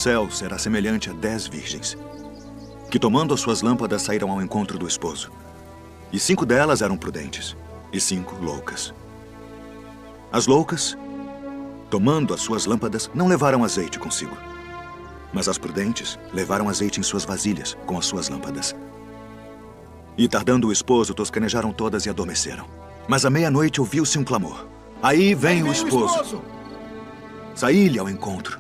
céu será semelhante a 10 virgens, que tomando as suas lâmpadas saíram ao encontro do esposo. E 5 delas eram prudentes, e 5 loucas. As loucas, tomando as suas lâmpadas, não levaram azeite consigo. Mas as prudentes levaram azeite em suas vasilhas com as suas lâmpadas. E tardando o esposo, toscanejaram todas e adormeceram. Mas à meia-noite ouviu-se um clamor. Aí vem o esposo. Saí-lhe ao encontro.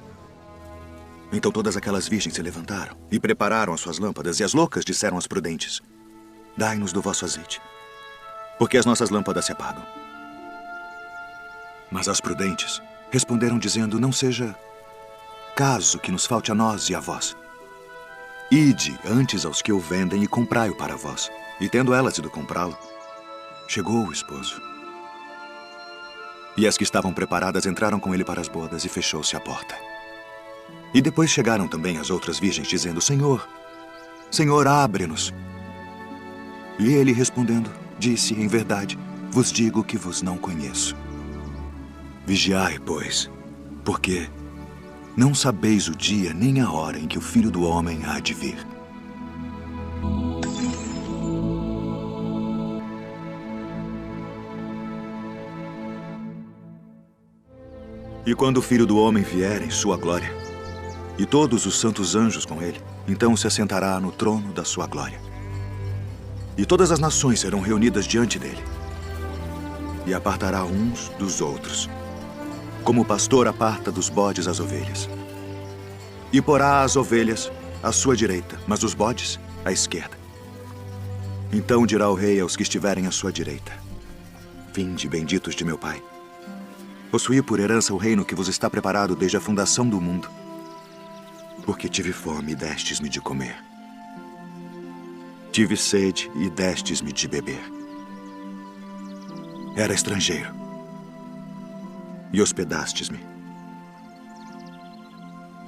Então todas aquelas virgens se levantaram e prepararam as suas lâmpadas. E as loucas disseram às prudentes: dai-nos do vosso azeite, porque as nossas lâmpadas se apagam. Mas as prudentes responderam dizendo: não seja caso que nos falte a nós e a vós. Ide antes aos que o vendem e comprai-o para vós. E tendo elas ido comprá-lo, chegou o esposo. E as que estavam preparadas entraram com ele para as bodas e fechou-se a porta. E depois chegaram também as outras virgens, dizendo: Senhor, Senhor, abre-nos. E ele, respondendo, disse: em verdade, vos digo que vos não conheço. Vigiai, pois, porque não sabeis o dia nem a hora em que o Filho do Homem há de vir. E quando o Filho do Homem vier em sua glória, e todos os santos anjos com ele, então se assentará no trono da sua glória. E todas as nações serão reunidas diante dele. E apartará uns dos outros, como o pastor aparta dos bodes as ovelhas. E porá as ovelhas à sua direita, mas os bodes à esquerda. Então dirá o rei aos que estiverem à sua direita: vinde, benditos de meu Pai. Possuí por herança o reino que vos está preparado desde a fundação do mundo. Porque tive fome e destes-me de comer. Tive sede e destes-me de beber. Era estrangeiro e hospedastes-me.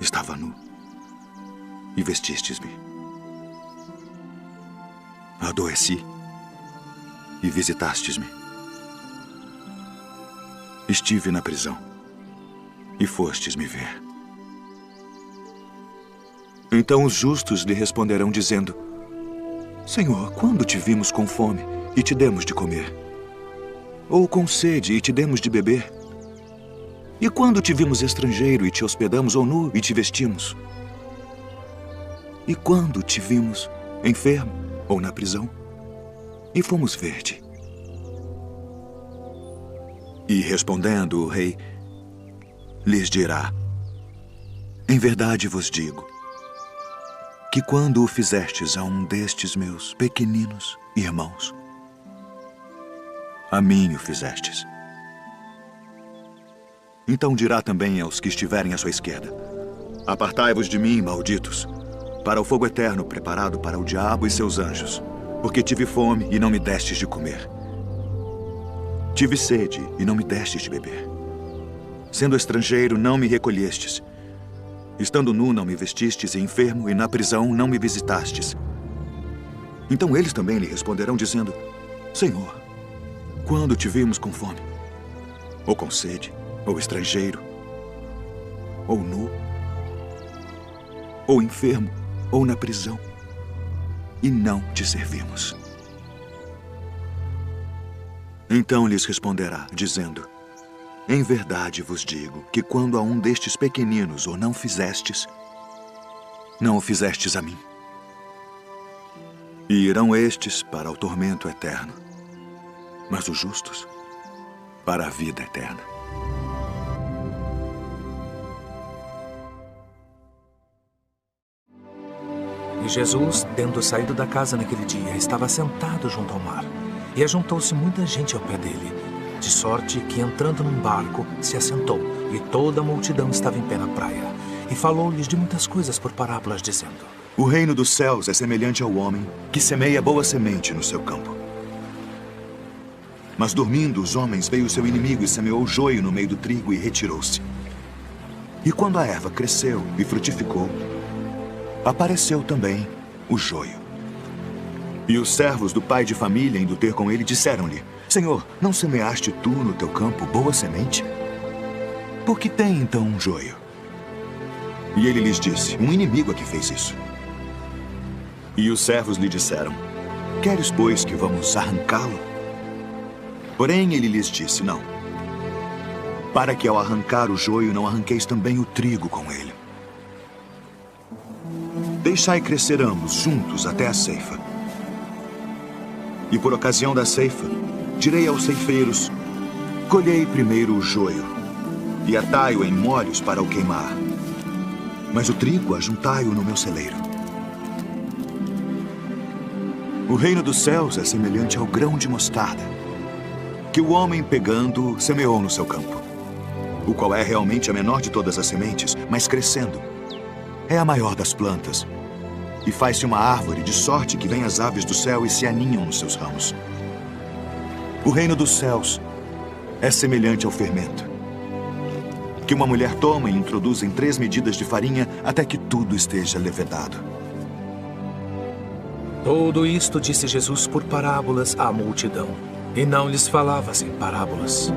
Estava nu e vestistes-me. Adoeci e visitastes-me. Estive na prisão e fostes me ver. Então os justos lhe responderão dizendo: Senhor, quando te vimos com fome e te demos de comer? Ou com sede e te demos de beber? E quando te vimos estrangeiro e te hospedamos, ou nu e te vestimos? E quando te vimos enfermo ou na prisão e fomos ver-te? E respondendo o rei, lhes dirá: em verdade vos digo, que quando o fizestes a um destes meus pequeninos irmãos, a mim o fizestes. Então dirá também aos que estiverem à sua esquerda: apartai-vos de mim, malditos, para o fogo eterno preparado para o diabo e seus anjos, porque tive fome e não me destes de comer. Tive sede e não me destes de beber. Sendo estrangeiro, não me recolhestes. Estando nu, não me vestistes, e enfermo, e na prisão, não me visitastes. Então eles também lhe responderão, dizendo: Senhor, quando te vimos com fome, ou com sede, ou estrangeiro, ou nu, ou enfermo, ou na prisão, e não te servimos? Então lhes responderá, dizendo: em verdade vos digo que quando a um destes pequeninos o não fizestes, não o fizestes a mim. E irão estes para o tormento eterno, mas os justos para a vida eterna. E Jesus, tendo saído da casa naquele dia, estava sentado junto ao mar. E ajuntou-se muita gente ao pé dele, de sorte que, entrando num barco, se assentou, e toda a multidão estava em pé na praia. E falou-lhes de muitas coisas por parábolas, dizendo: o reino dos céus é semelhante ao homem que semeia boa semente no seu campo. Mas dormindo os homens, veio o seu inimigo e semeou joio no meio do trigo e retirou-se. E quando a erva cresceu e frutificou, apareceu também o joio. E os servos do pai de família, indo ter com ele, disseram-lhe: Senhor, não semeaste tu no teu campo boa semente? Por que tem então um joio? E ele lhes disse: um inimigo é que fez isso. E os servos lhe disseram: queres, pois, que vamos arrancá-lo? Porém, ele lhes disse: não, para que ao arrancar o joio não arranqueis também o trigo com ele. Deixai crescer ambos juntos até a ceifa. E por ocasião da ceifa, direi aos ceifeiros: colhei primeiro o joio, e atai-o em molhos para o queimar. Mas o trigo ajuntai-o no meu celeiro. O reino dos céus é semelhante ao grão de mostarda, que o homem pegando semeou no seu campo, o qual é realmente a menor de todas as sementes, mas crescendo é a maior das plantas, e faz-se uma árvore, de sorte que vêm as aves do céu e se aninham nos seus ramos. O reino dos céus é semelhante ao fermento, que uma mulher toma e introduz em 3 medidas de farinha até que tudo esteja levedado. Tudo isto disse Jesus por parábolas à multidão, e não lhes falava sem parábolas.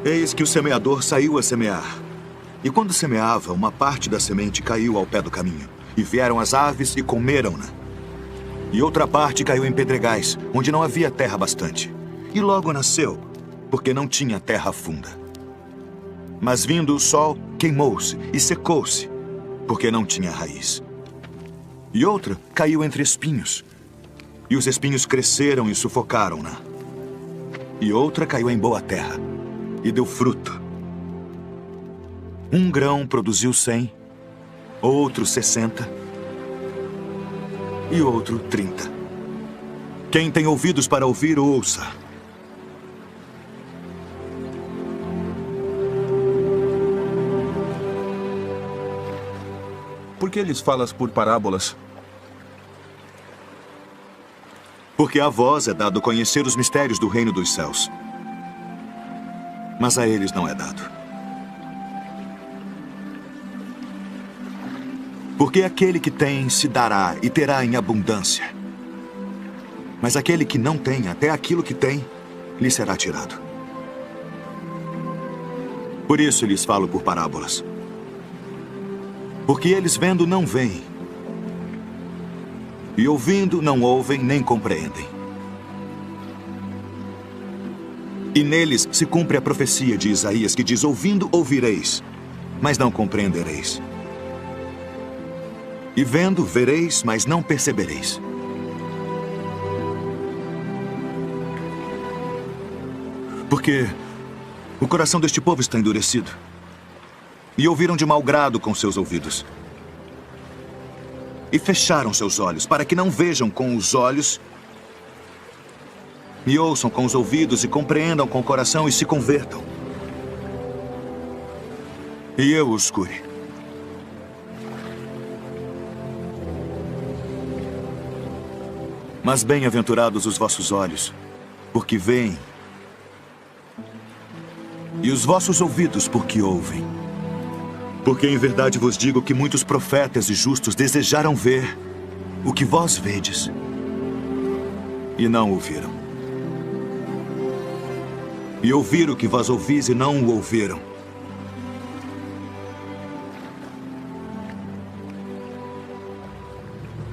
Eis que o semeador saiu a semear. E quando semeava, uma parte da semente caiu ao pé do caminho, e vieram as aves e comeram-na. E outra parte caiu em pedregais, onde não havia terra bastante. E logo nasceu, porque não tinha terra funda. Mas vindo o sol, queimou-se e secou-se, porque não tinha raiz. E outra caiu entre espinhos, e os espinhos cresceram e sufocaram-na. E outra caiu em boa terra, e deu fruto. Um grão produziu 100, outro 60, e outro 30. Quem tem ouvidos para ouvir, ouça. Por que lhes falas por parábolas? Porque a vós é dado conhecer os mistérios do reino dos céus, mas a eles não é dado. Porque aquele que tem se dará e terá em abundância, mas aquele que não tem, até aquilo que tem, lhe será tirado. Por isso lhes falo por parábolas. Porque eles vendo não veem, e ouvindo não ouvem nem compreendem. E neles se cumpre a profecia de Isaías, que diz: ouvindo ouvireis, mas não compreendereis. E vendo vereis, mas não percebereis. Porque o coração deste povo está endurecido, e ouviram de mau grado com seus ouvidos, e fecharam seus olhos, para que não vejam com os olhos, e ouçam com os ouvidos, e compreendam com o coração, e se convertam, e eu os cure. Mas bem-aventurados os vossos olhos, porque veem, e os vossos ouvidos, porque ouvem. Porque em verdade vos digo que muitos profetas e justos desejaram ver o que vós vedes, e não ouviram. E ouvir o que vós ouvis e não o ouviram.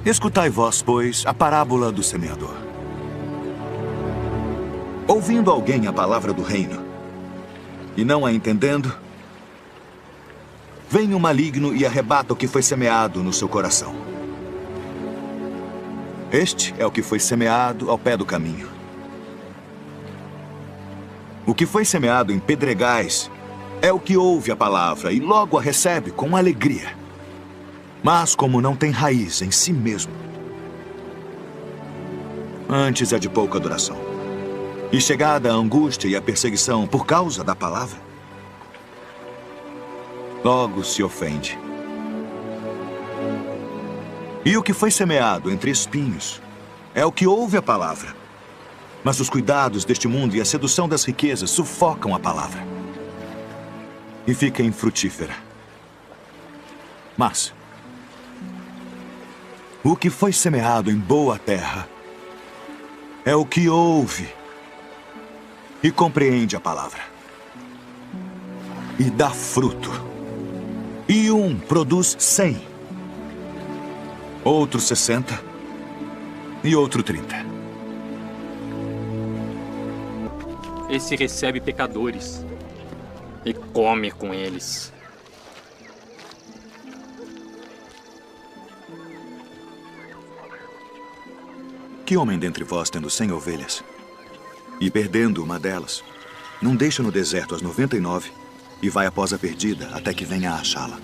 Escutai vós, pois, a parábola do semeador. Ouvindo alguém a palavra do reino, e não a entendendo, vem o maligno e arrebata o que foi semeado no seu coração. Este é o que foi semeado ao pé do caminho. O que foi semeado em pedregais é o que ouve a palavra e logo a recebe com alegria. Mas como não tem raiz em si mesmo, antes é de pouca duração. E chegada a angústia e a perseguição por causa da palavra, logo se ofende. E o que foi semeado entre espinhos é o que ouve a palavra, mas os cuidados deste mundo e a sedução das riquezas sufocam a palavra, e fica infrutífera. Mas o que foi semeado em boa terra é o que ouve e compreende a palavra, e dá fruto, E um produz 100. Outro 60. E outro 30. Esse recebe pecadores e come com eles. Que homem dentre vós, tendo 100 ovelhas, e perdendo uma delas, não deixa no deserto as 99 e vai após a perdida até que venha a achá-la?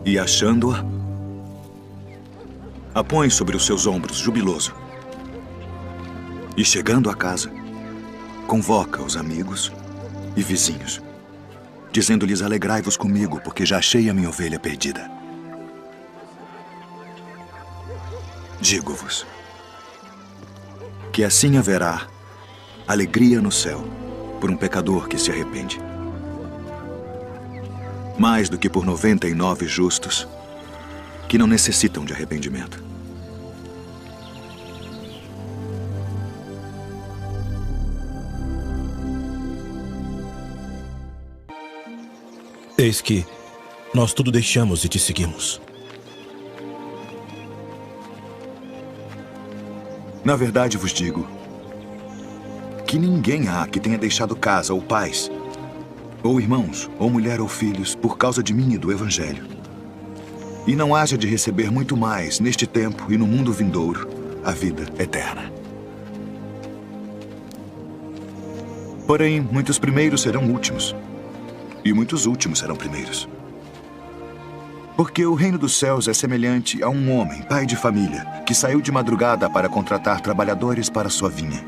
E achando-a, a põe sobre os seus ombros, jubiloso. E chegando a casa, convoca os amigos e vizinhos, dizendo-lhes: alegrai-vos comigo, porque já achei a minha ovelha perdida. Digo-vos que assim haverá alegria no céu por um pecador que se arrepende, mais do que por 99 justos que não necessitam de arrependimento. Eis que nós tudo deixamos e te seguimos. Na verdade vos digo que ninguém há que tenha deixado casa ou pais, ou irmãos, ou mulher ou filhos, por causa de mim e do Evangelho, e não haja de receber muito mais neste tempo e no mundo vindouro a vida eterna. Porém, muitos primeiros serão últimos, e muitos últimos serão primeiros. Porque o reino dos céus é semelhante a um homem, pai de família, que saiu de madrugada para contratar trabalhadores para sua vinha.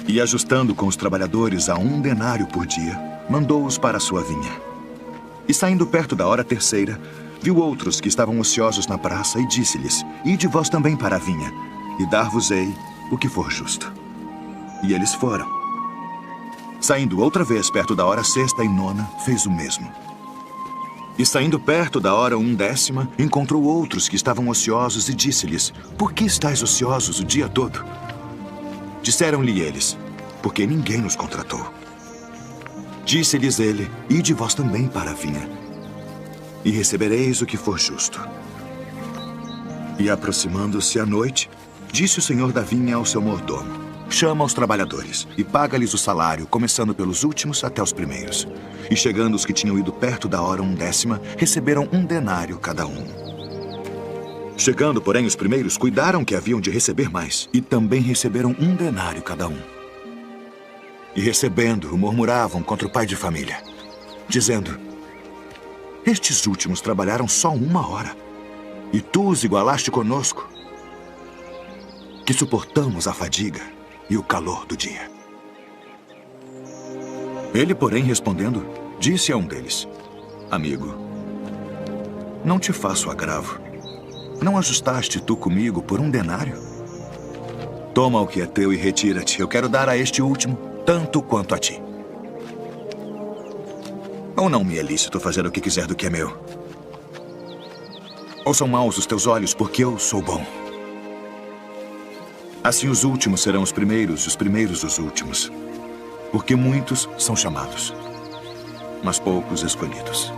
E ajustando com os trabalhadores a 1 denário por dia, mandou-os para a sua vinha. E saindo perto da hora terceira, viu outros que estavam ociosos na praça e disse-lhes: ide vós também para a vinha, e dar-vos-ei o que for justo. E eles foram. Saindo outra vez perto da hora sexta e nona, fez o mesmo. E saindo perto da hora 1/10, encontrou outros que estavam ociosos e disse-lhes: por que estáis ociosos o dia todo? Disseram-lhe eles: porque ninguém nos contratou. Disse-lhes ele: ide vós também para a vinha, e recebereis o que for justo. E aproximando-se a noite, disse o senhor da vinha ao seu mordomo: chama os trabalhadores e paga-lhes o salário, começando pelos últimos até os primeiros. E chegando os que tinham ido perto da hora 1/10, receberam 1 denário cada um. Chegando, porém, os primeiros cuidaram que haviam de receber mais, e também receberam 1 denário cada um. E recebendo-o, murmuravam contra o pai de família, dizendo: estes últimos trabalharam só 1 hora, e tu os igualaste conosco, que suportamos a fadiga e o calor do dia. Ele, porém, respondendo, disse a um deles: amigo, não te faço agravo. Não ajustaste tu comigo por 1 denário? Toma o que é teu e retira-te. Eu quero dar a este último tanto quanto a ti. Ou não me é lícito fazer o que quiser do que é meu? Ou são maus os teus olhos porque eu sou bom? Assim os últimos serão os primeiros e os primeiros os últimos. Porque muitos são chamados, mas poucos escolhidos.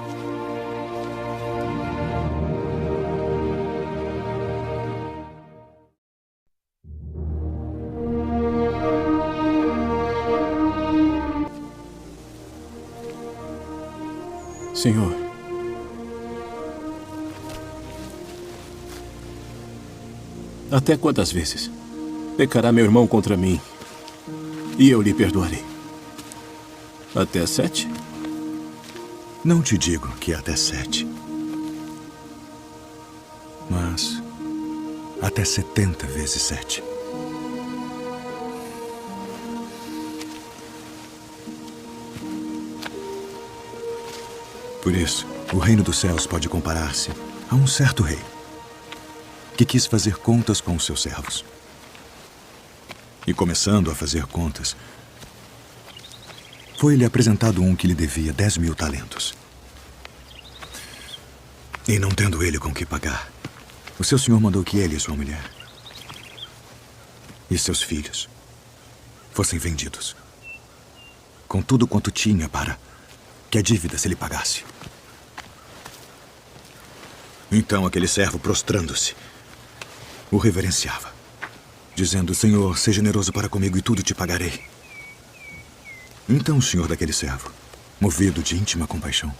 Senhor, até quantas vezes pecará meu irmão contra mim e eu lhe perdoarei. Até 7? Não te digo que até 7. Mas até 70 vezes 7. Por isso, o reino dos céus pode comparar-se a um certo rei que quis fazer contas com os seus servos. E começando a fazer contas, foi-lhe apresentado um que lhe devia 10.000 talentos. E não tendo ele com que pagar, o seu senhor mandou que ele e sua mulher e seus filhos fossem vendidos, com tudo quanto tinha para que a dívida se lhe pagasse. Então aquele servo, prostrando-se, o reverenciava, dizendo: Senhor, seja generoso para comigo e tudo te pagarei. Então o senhor daquele servo, movido de íntima compaixão,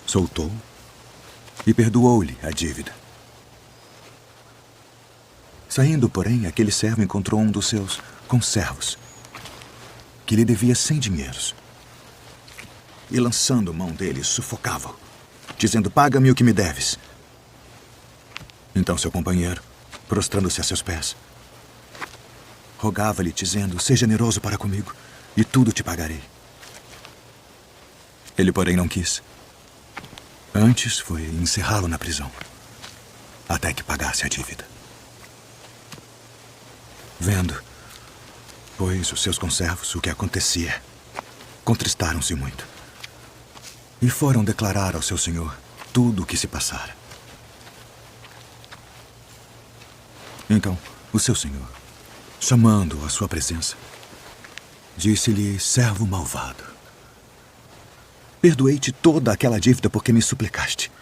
soltou e perdoou-lhe a dívida. Saindo, porém, aquele servo encontrou um dos seus conservos, que lhe devia 100 dinheiros. E lançando mão dele, sufocava-o, dizendo: paga-me o que me deves. Então seu companheiro, prostrando-se a seus pés, rogava-lhe, dizendo: seja generoso para comigo e tudo te pagarei. Ele, porém, não quis. Antes foi encerrá-lo na prisão, até que pagasse a dívida. Vendo, pois, os seus conservos o que acontecia, contristaram-se muito e foram declarar ao seu senhor tudo o que se passara. Então, o seu senhor, chamando-o à sua presença, disse-lhe: servo malvado, perdoei-te toda aquela dívida porque me suplicaste.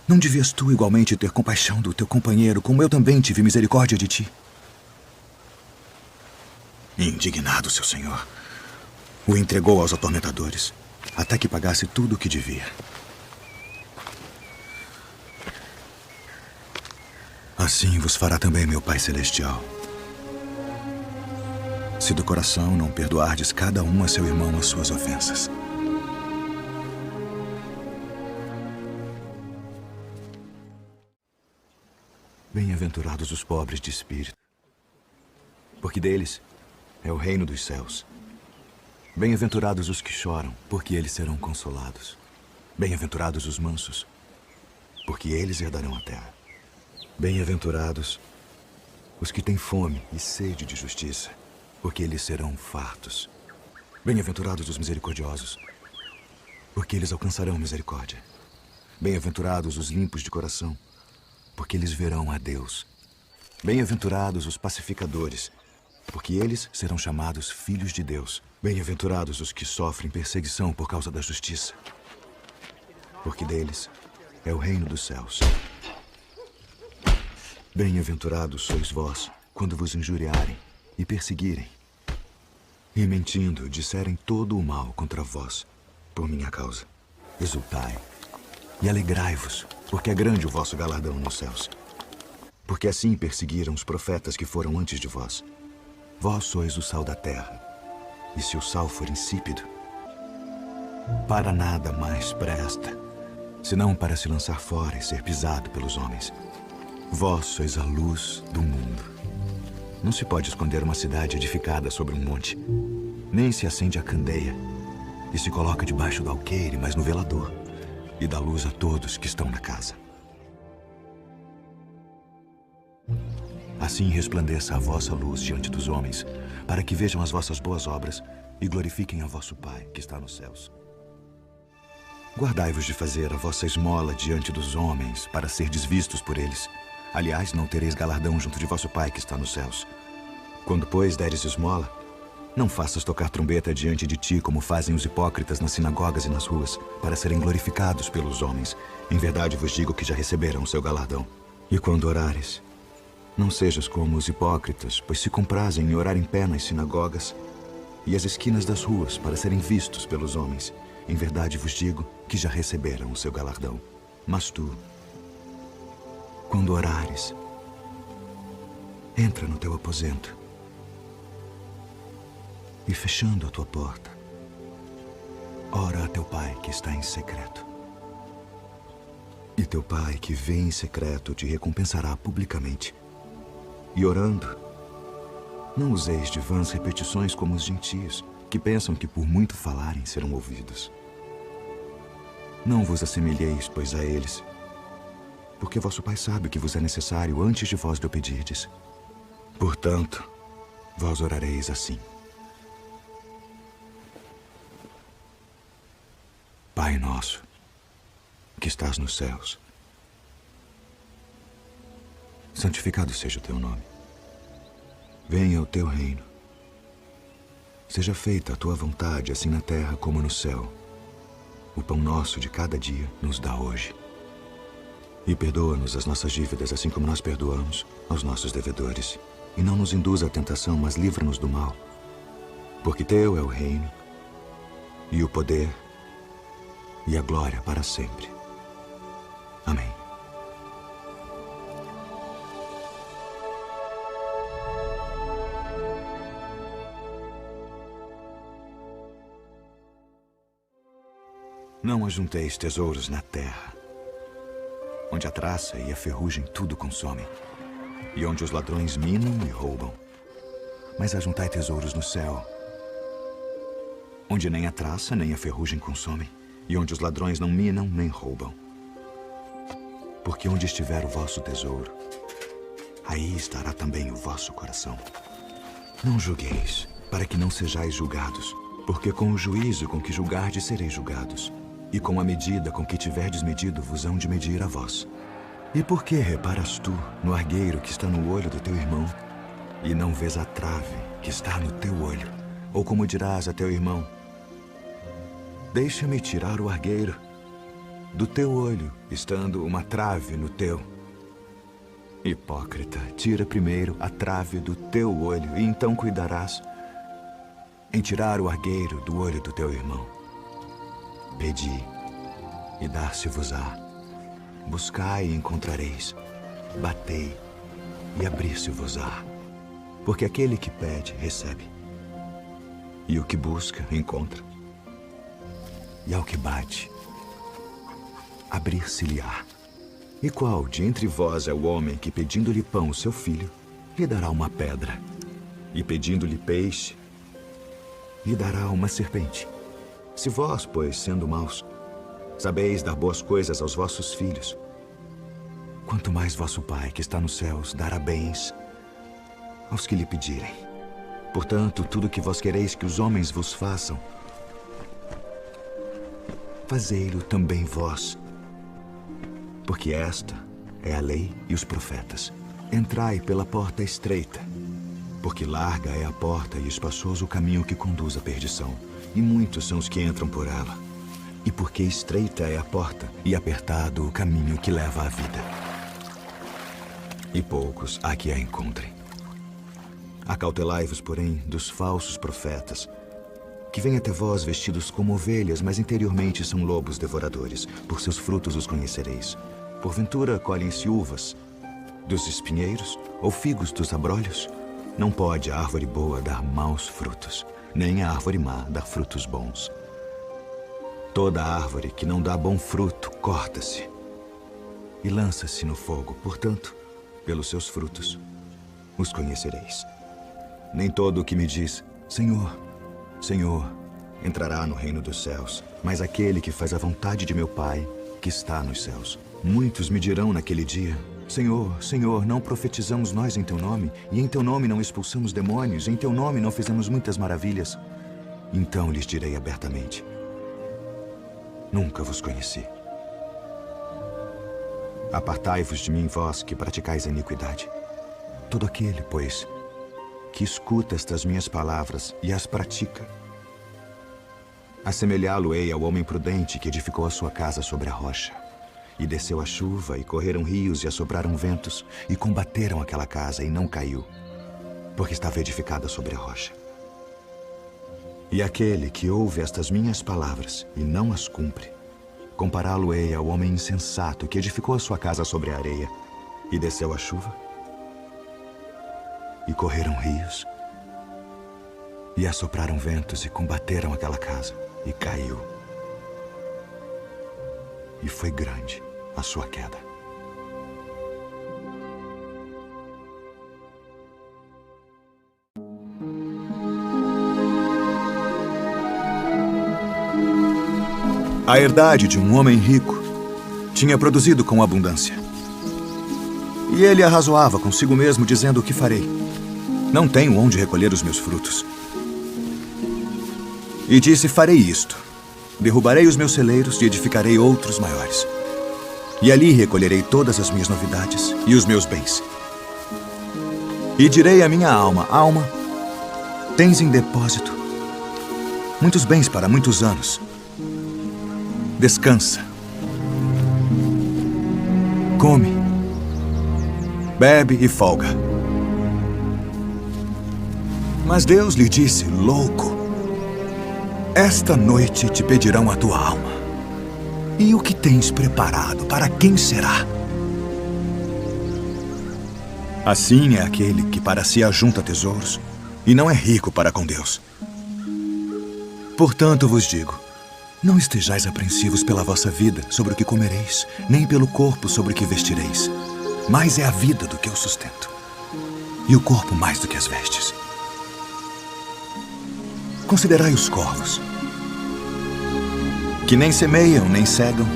Não devias tu igualmente ter compaixão do teu companheiro, como eu também tive misericórdia de ti? Indignado, seu senhor o entregou aos atormentadores, até que pagasse tudo o que devia. Assim vos fará também meu Pai Celestial, se do coração não perdoardes cada um a seu irmão as suas ofensas. Bem-aventurados os pobres de espírito, porque deles é o reino dos céus. Bem-aventurados os que choram, porque eles serão consolados. Bem-aventurados os mansos, porque eles herdarão a terra. Bem-aventurados os que têm fome e sede de justiça, porque eles serão fartos. Bem-aventurados os misericordiosos, porque eles alcançarão misericórdia. Bem-aventurados os limpos de coração, porque eles verão a Deus. Bem-aventurados os pacificadores, porque eles serão chamados filhos de Deus. Bem-aventurados os que sofrem perseguição por causa da justiça, porque deles é o reino dos céus. Bem-aventurados sois vós, quando vos injuriarem e perseguirem, e mentindo disserem todo o mal contra vós, por minha causa. Exultai e alegrai-vos, porque é grande o vosso galardão nos céus. Porque assim perseguiram os profetas que foram antes de vós. Vós sois o sal da terra, e se o sal for insípido, para nada mais presta, senão para se lançar fora e ser pisado pelos homens. Vós sois a luz do mundo. Não se pode esconder uma cidade edificada sobre um monte, nem se acende a candeia e se coloca debaixo do alqueire, mas no velador, e dá luz a todos que estão na casa. Assim resplandeça a vossa luz diante dos homens, para que vejam as vossas boas obras e glorifiquem a vosso Pai que está nos céus. Guardai-vos de fazer a vossa esmola diante dos homens, para serdes vistos por eles. Aliás, não tereis galardão junto de vosso Pai que está nos céus. Quando, pois, deres esmola, não faças tocar trombeta diante de ti, como fazem os hipócritas nas sinagogas e nas ruas, para serem glorificados pelos homens. Em verdade vos digo que já receberam o seu galardão. E quando orares, não sejas como os hipócritas, pois se comprazem em orar em pé nas sinagogas e as esquinas das ruas, para serem vistos pelos homens. Em verdade vos digo que já receberam o seu galardão. Mas tu, quando orares, entra no teu aposento e fechando a tua porta, ora a teu Pai que está em secreto. E teu Pai que vê em secreto te recompensará publicamente. E orando, não useis de vãs repetições como os gentios, que pensam que por muito falarem serão ouvidos. Não vos assemelheis, pois, a eles, porque vosso Pai sabe o que vos é necessário antes de vós lhe pedirdes. Portanto, vós orareis assim: Pai nosso, que estás nos céus, santificado seja o teu nome. Venha o teu reino. Seja feita a tua vontade, assim na terra como no céu. O pão nosso de cada dia nos dá hoje. E perdoa-nos as nossas dívidas, assim como nós perdoamos aos nossos devedores. E não nos induza à tentação, mas livra-nos do mal. Porque teu é o reino, e o poder, e a glória para sempre. Amém. Não ajunteis tesouros na terra, onde a traça e a ferrugem tudo consomem, e onde os ladrões minam e roubam. Mas ajuntai tesouros no céu, onde nem a traça nem a ferrugem consomem, e onde os ladrões não minam nem roubam. Porque onde estiver o vosso tesouro, aí estará também o vosso coração. Não julgueis, para que não sejais julgados, porque com o juízo com que julgardes sereis julgados, e com a medida com que tiverdes medido vos hão de medir a vós. E por que reparas tu no argueiro que está no olho do teu irmão, e não vês a trave que está no teu olho? Ou como dirás a teu irmão: deixa-me tirar o argueiro do teu olho, estando uma trave no teu? Hipócrita, tira primeiro a trave do teu olho, e então cuidarás em tirar o argueiro do olho do teu irmão. Pedi, e dar-se-vos-á. Buscai e encontrareis. Batei, e abrir-se-vos-á. Porque aquele que pede, recebe. E o que busca, encontra. E ao que bate, abrir-se-lhe-á. E qual de entre vós é o homem que, pedindo-lhe pão o seu filho, lhe dará uma pedra? E pedindo-lhe peixe, lhe dará uma serpente? Se vós, pois, sendo maus, sabeis dar boas coisas aos vossos filhos, quanto mais vosso Pai, que está nos céus, dará bens aos que lhe pedirem. Portanto, tudo o que vós quereis que os homens vos façam, fazei-lo também vós. Porque esta é a lei e os profetas. Entrai pela porta estreita, porque larga é a porta e espaçoso o caminho que conduz à perdição, e muitos são os que entram por ela. E porque estreita é a porta e apertado o caminho que leva à vida, e poucos há que a encontrem. Acautelai-vos, porém, dos falsos profetas, que vêm até vós vestidos como ovelhas, mas interiormente são lobos devoradores. Por seus frutos os conhecereis. Porventura colhem-se uvas dos espinheiros, ou figos dos abrolhos? Não pode a árvore boa dar maus frutos, nem a árvore má dar frutos bons. Toda árvore que não dá bom fruto, corta-se e lança-se no fogo. Portanto, pelos seus frutos os conhecereis. Nem todo o que me diz, Senhor, Senhor, entrará no reino dos céus, mas aquele que faz a vontade de meu Pai, que está nos céus. Muitos me dirão naquele dia, Senhor, Senhor, não profetizamos nós em teu nome, e em teu nome não expulsamos demônios, em teu nome não fizemos muitas maravilhas? Então lhes direi abertamente, nunca vos conheci. Apartai-vos de mim, vós que praticais a iniquidade. Todo aquele, pois, que escuta estas minhas palavras e as pratica, assemelhá-lo-ei ao homem prudente que edificou a sua casa sobre a rocha. E desceu a chuva, e correram rios, e assopraram ventos, e combateram aquela casa, e não caiu, porque estava edificada sobre a rocha. E aquele que ouve estas minhas palavras, e não as cumpre, compará-lo-ei ao homem insensato, que edificou a sua casa sobre a areia, e desceu a chuva, e correram rios, E assopraram ventos e combateram aquela casa, e caiu. E foi grande a sua queda. A herdade de um homem rico tinha produzido com abundância. E ele arrazoava consigo mesmo, dizendo: o que farei? Não tenho onde recolher os meus frutos. E disse: farei isto. Derrubarei os meus celeiros e edificarei outros maiores. E ali recolherei todas as minhas novidades e os meus bens. E direi à minha alma: alma, tens em depósito muitos bens para muitos anos. Descansa. Come. Bebe e folga. Mas Deus lhe disse: louco, esta noite te pedirão a tua alma. E o que tens preparado, para quem será? Assim é aquele que para si ajunta tesouros e não é rico para com Deus. Portanto vos digo, não estejais apreensivos pela vossa vida sobre o que comereis, nem pelo corpo sobre o que vestireis. Mais é a vida do que o sustento, e o corpo mais do que as vestes. Considerai os corvos, que nem semeiam, nem cegam,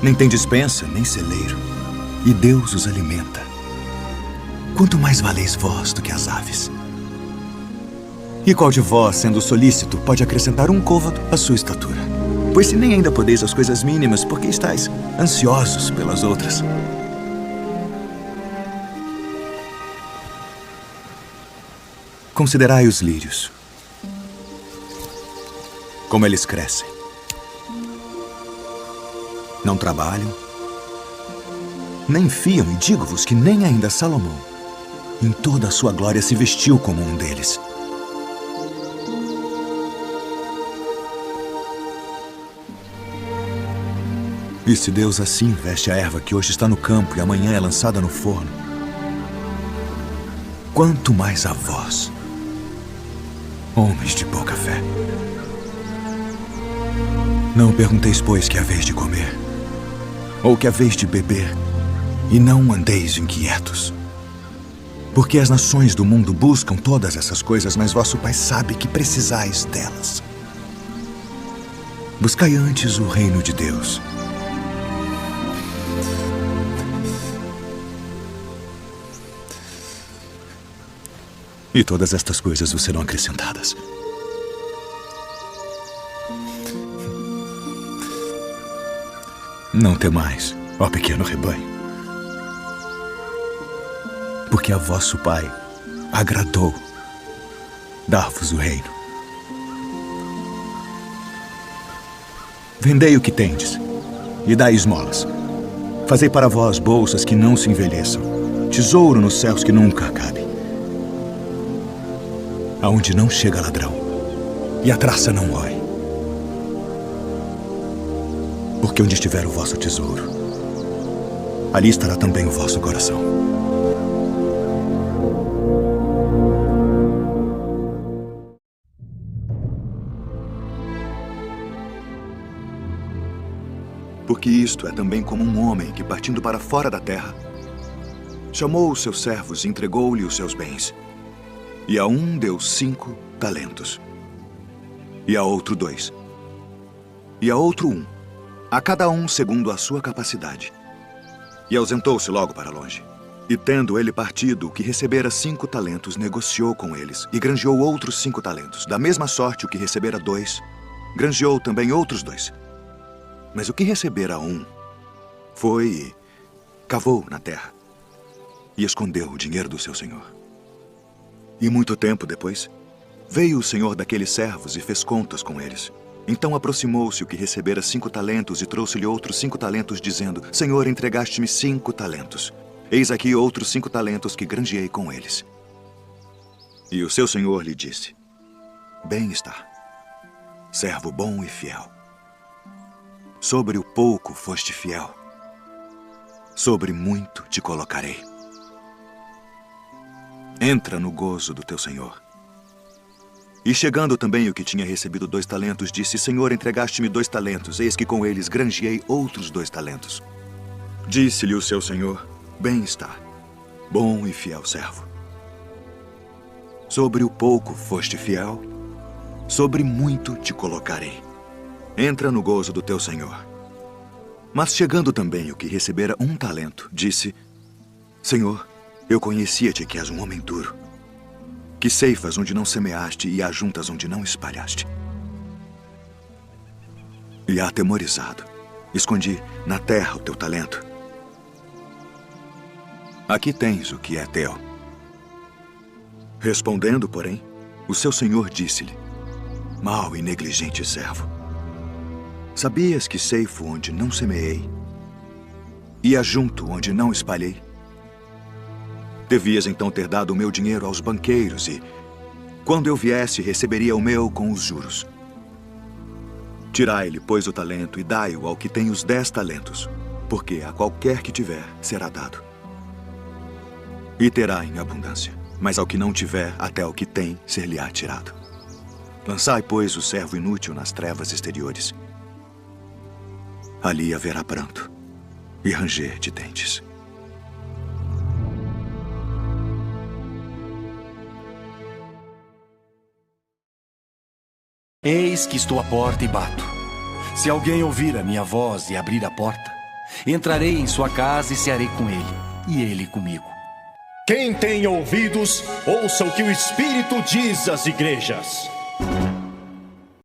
nem têm despensa, nem celeiro, e Deus os alimenta. Quanto mais valeis vós do que as aves? E qual de vós, sendo solícito, pode acrescentar um côvado à sua estatura? Pois se nem ainda podeis as coisas mínimas, por que estáis ansiosos pelas outras? Considerai os lírios, como eles crescem. Não trabalham, nem fiam, e digo-vos que nem ainda Salomão, em toda a sua glória, se vestiu como um deles. E se Deus assim veste a erva que hoje está no campo e amanhã é lançada no forno, quanto mais a vós, homens de pouca fé. Não pergunteis, pois, que haveis de comer, ou que haveis de beber, e não andeis inquietos. Porque as nações do mundo buscam todas essas coisas, mas vosso Pai sabe que precisais delas. Buscai antes o reino de Deus, e todas estas coisas vos serão acrescentadas. Não temais, ó pequeno rebanho, porque a vosso Pai agradou dar-vos o reino. Vendei o que tendes e dai esmolas. Fazei para vós bolsas que não se envelheçam, tesouro nos céus que nunca acabe, aonde não chega ladrão e a traça não rói. Porque onde estiver o vosso tesouro, ali estará também o vosso coração. Porque isto é também como um homem que, partindo para fora da terra, chamou os seus servos e entregou-lhe os seus bens. E a um deu 5 talentos, e a outro 2, e a outro 1, a cada um segundo a sua capacidade. E ausentou-se logo para longe. E tendo ele partido, o que recebera 5 talentos, negociou com eles, e granjeou outros 5 talentos. Da mesma sorte, o que recebera 2, granjeou também outros 2. Mas o que recebera 1, foi e cavou na terra, e escondeu o dinheiro do seu senhor. E muito tempo depois, veio o senhor daqueles servos e fez contas com eles. Então aproximou-se o que recebera 5 talentos e trouxe-lhe outros 5 talentos, dizendo: Senhor, entregaste-me 5 talentos. Eis aqui outros 5 talentos que granjeei com eles. E o seu senhor lhe disse: Bem está, servo bom e fiel. Sobre o pouco foste fiel, sobre muito te colocarei. Entra no gozo do teu senhor. E chegando também o que tinha recebido 2 talentos, disse: Senhor, entregaste-me 2 talentos, eis que com eles granjeei outros 2 talentos. Disse-lhe o seu senhor: Bem está, bom e fiel servo. Sobre o pouco foste fiel, sobre muito te colocarei. Entra no gozo do teu senhor. Mas chegando também o que recebera 1 talento, disse: Senhor, eu conhecia-te que és um homem duro, que ceifas onde não semeaste e ajuntas onde não espalhaste. E atemorizado, escondi na terra o teu talento. Aqui tens o que é teu. Respondendo, porém, o seu senhor disse-lhe: Mau e negligente servo, sabias que ceifo onde não semeei e ajunto onde não espalhei? Devias então ter dado o meu dinheiro aos banqueiros e, quando eu viesse, receberia o meu com os juros. Tirai-lhe, pois, o talento e dai-o ao que tem os 10 talentos, porque a qualquer que tiver será dado. E terá em abundância, mas ao que não tiver, até o que tem ser-lhe-á tirado. Lançai, pois, o servo inútil nas trevas exteriores. Ali haverá pranto e ranger de dentes. Eis que estou à porta e bato. Se alguém ouvir a minha voz e abrir a porta, entrarei em sua casa e cearei com ele, e ele comigo. Quem tem ouvidos, ouça o que o Espírito diz às igrejas.